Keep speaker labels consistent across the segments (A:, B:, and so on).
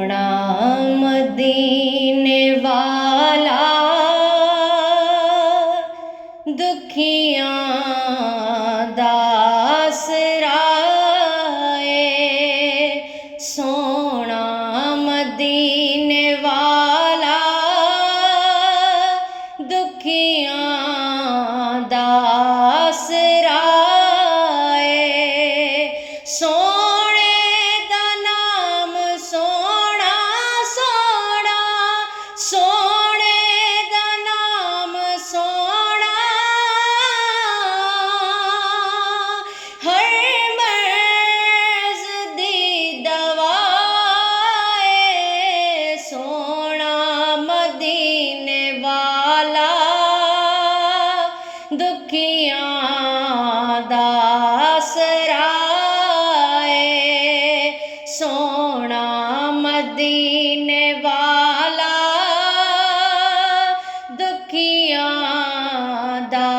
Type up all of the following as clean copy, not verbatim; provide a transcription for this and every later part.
A: सोना मदीने वाला दुखियां दा आसरा है। सोना मदीने वाला दुखियां दा आसरा है। सोने दा नाम सोना सोना, सोने दा नाम सोना हर मर्ज दी दवा है। सोना मदीने वाला दुखियां दा आसरा है। सोना मदीने वाला दुखियां दा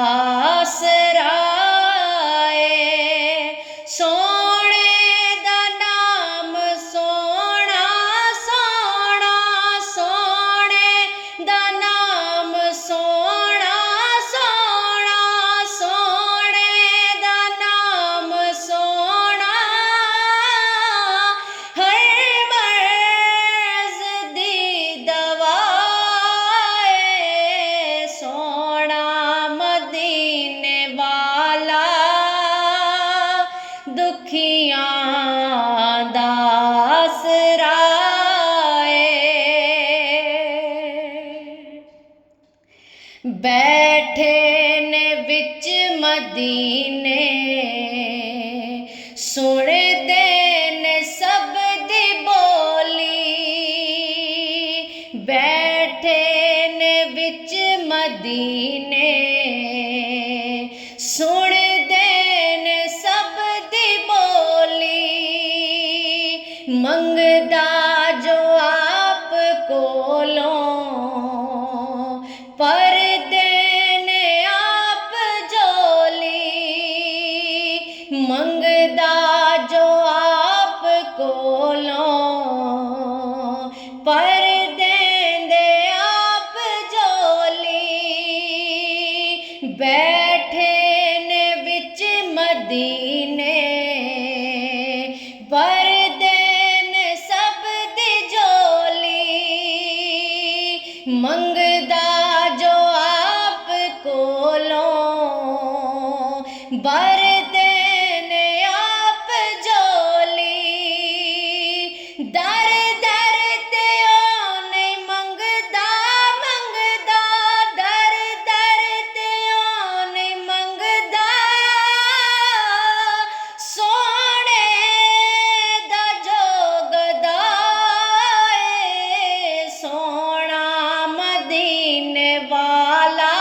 A: आसरा है। सोने दा नाम सोना सोना, सोने दा नाम सोना सोना, सोने दा नाम सोना हर मर्ज दी दवा है। सोना मदीने वाला दुखियां दा आसरा है। बैठे ने विच मदीने सुनदे ने सब दी बोली। बैठे ने विच मदीने सुनदे ने सब दी बोली। मंगदा जो आप कोलों पर देने आप जोली। मंगदा जो आप कोलों पर देंदे आप जोली। बैठे ने विच मदीने पर देन सब दी जोली। मंगदा जो आप कोलों बर देने आप जोली। दर दर ते ओ नहीं मंगदा मंगदा, दर दर ते ओ नहीं मंगदा। सोने दा जोगदा है। सोना मदीने वाला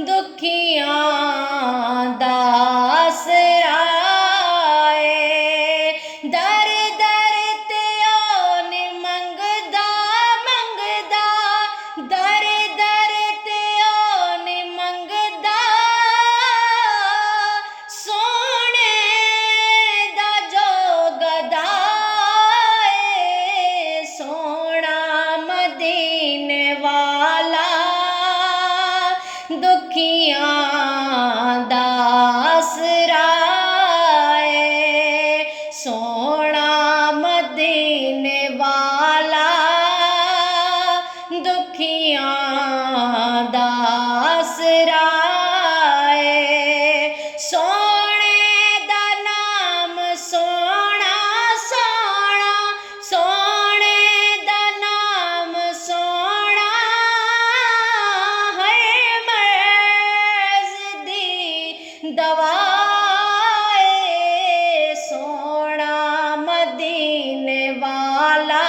A: दुखियां दा आसरा है। दर दर ते ओ नहीं मंगदा मंगदा, दर दर ते ओ नहीं मंगदा। सोने दा जोगदा है। सोना मदीने वाला दुखियां दा आसरा है। सोना मदीने वाला दुखियां दा आसरा है। सोने दा नाम सोना सोना, सोने दा नाम सोना हर मर्ज दी दवा है। सोना मदीने वाला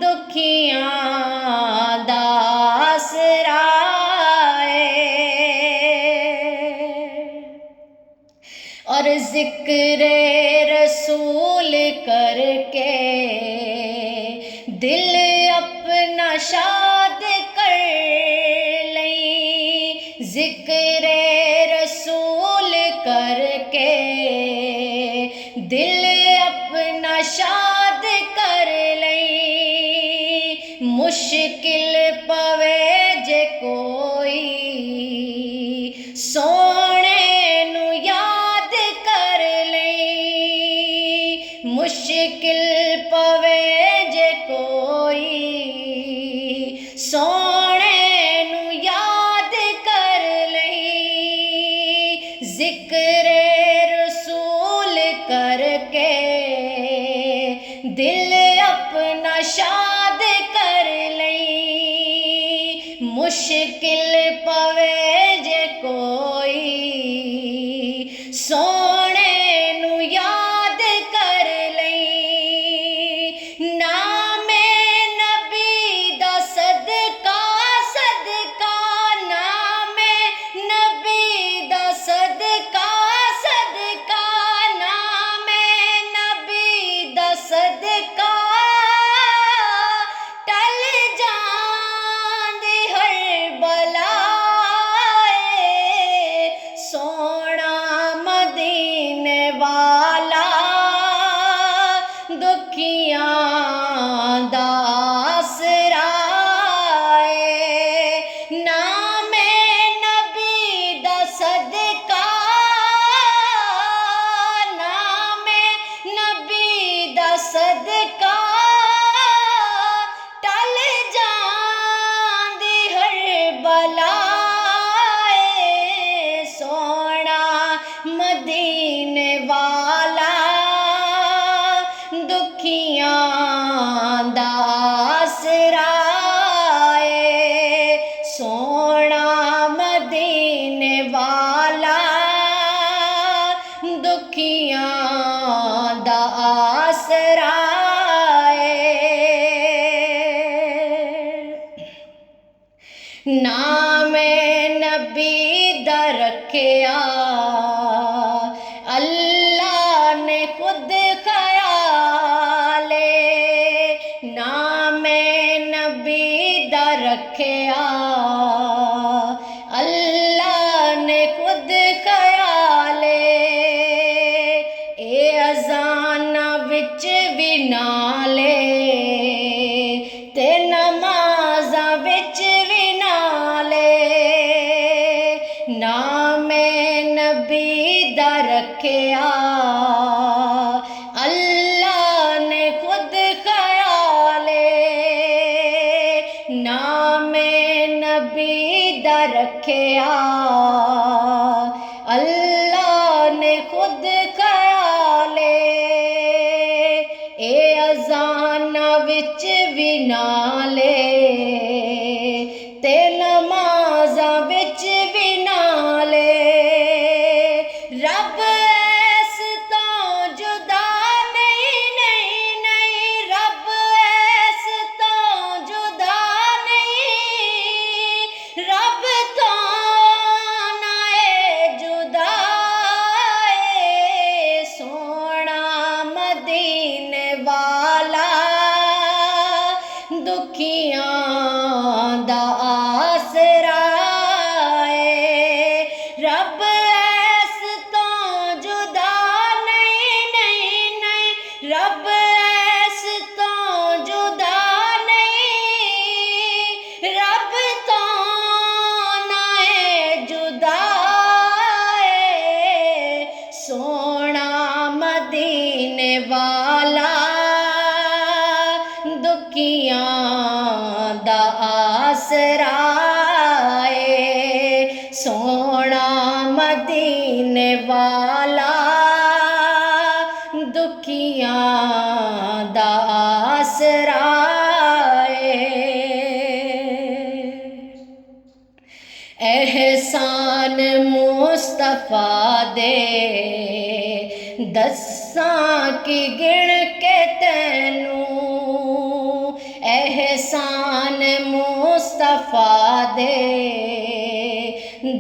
A: दुखियां दा आसरा है। और जिक्र रसूल करके दिल अपना शाद कर लई। जिक्र रसूल करके दिल अपना शाद कर लई मुश्किल पवे जे कोई सोने नू याद कर लई मुश्किल पवे जे कोई सोने नू याद कर लई जिक्र रसूल करके दिल अपना शाद कर लई मुश्किल पवे जे कोई सोने नू याद कर लई नामे नबी दा सदका सदका नामे नबी दा सदका सदका नामे नबी दा सदका टल जांदी हर बलाए सोना मदीने वाला दुखियां दा आसरा है नामे नबी दा सदका नामे नबी दा सदका टल जांदी हर बलाए सोना मदीने वाला दुखियां दा आसरा है सोना मदीने वाला दुखियां दा आसरा नामे नबी दा रखिया अल्लाह ने खुद ख्याले नामे नबी दा रखिया अल्लाह ने खुद ख्याले ए अजाना विच भी नाले ते नमाज़ा विच भी नाले नामे नबी दा रखिया अल्लाह ने खुद ख्याले नामे नबी दा रखिया अल्लाह ने खुद ख्याले ए अजाना विच भी नाले ते नमाज़ा विच भी नाले रब ऐस तो जुदा नहीं नहीं नहीं रब ऐस तो जुदा नहीं रब तो ना जुदा सोना मदीने वाला दुखियां दा आसरा है रब ऐस तो जुदा नहीं नहीं नहीं रब ऐस तो जुदा नहीं रब तो ना जुदा सोना मदीने वाला दुखियां दा आसरा है सोना मदीने वाला दुखियां दा आसरा एहसान मुस्तफा दे दस्सां की गिण के तैनू एहसान मुस्तफा दे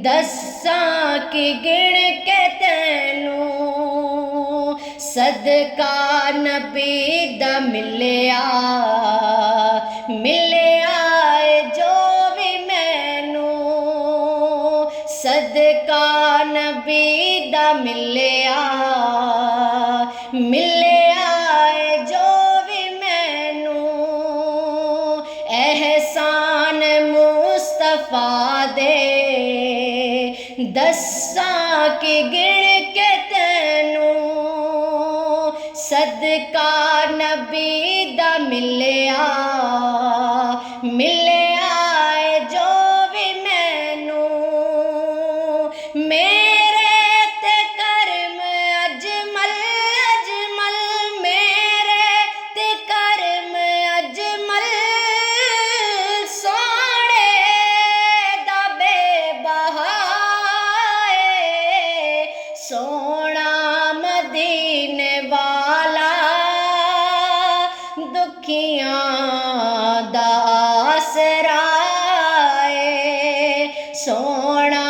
A: दस्सां की गिण के तैनू सदका नबी दा मिलिया मिलिया जो भी मैनू सदका नबी दा मिलिया मिलिया सदका नबी दा मिलिया है जो भी मैनू मेरे ते करम अजमल अजमल मेरे ते करम अजमल सोने दा बेबहा सोना मदीने वाला दुखियां दा आसरा है सोना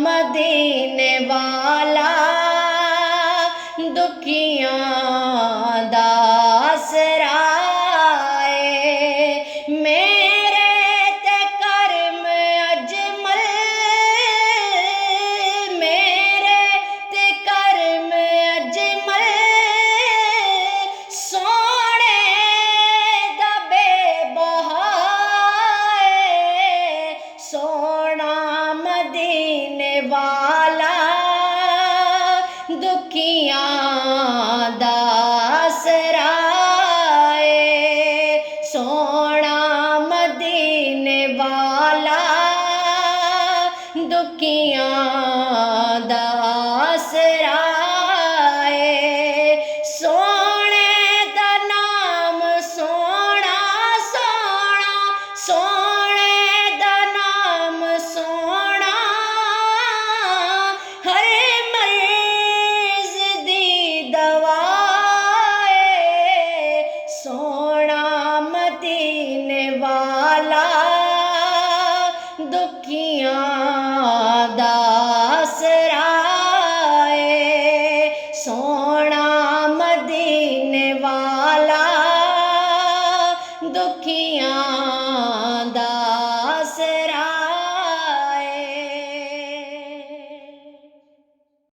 A: मदीने वाला दुखियां दा आसरा है मेरे ते करम अजमल मेरे ते करम अजमल सोने दा बेबहा सोना मदीने वाला दुखियां दा आसरा है सोना मदीने वाला दुखियां दा आसरा है सोने दा नाम सोना सोना सोने दा नाम सोना हर मर्ज दी दवा है सोना मदीने वाला दुखियां दा आसरा है सोना मदीने वाला दुखियां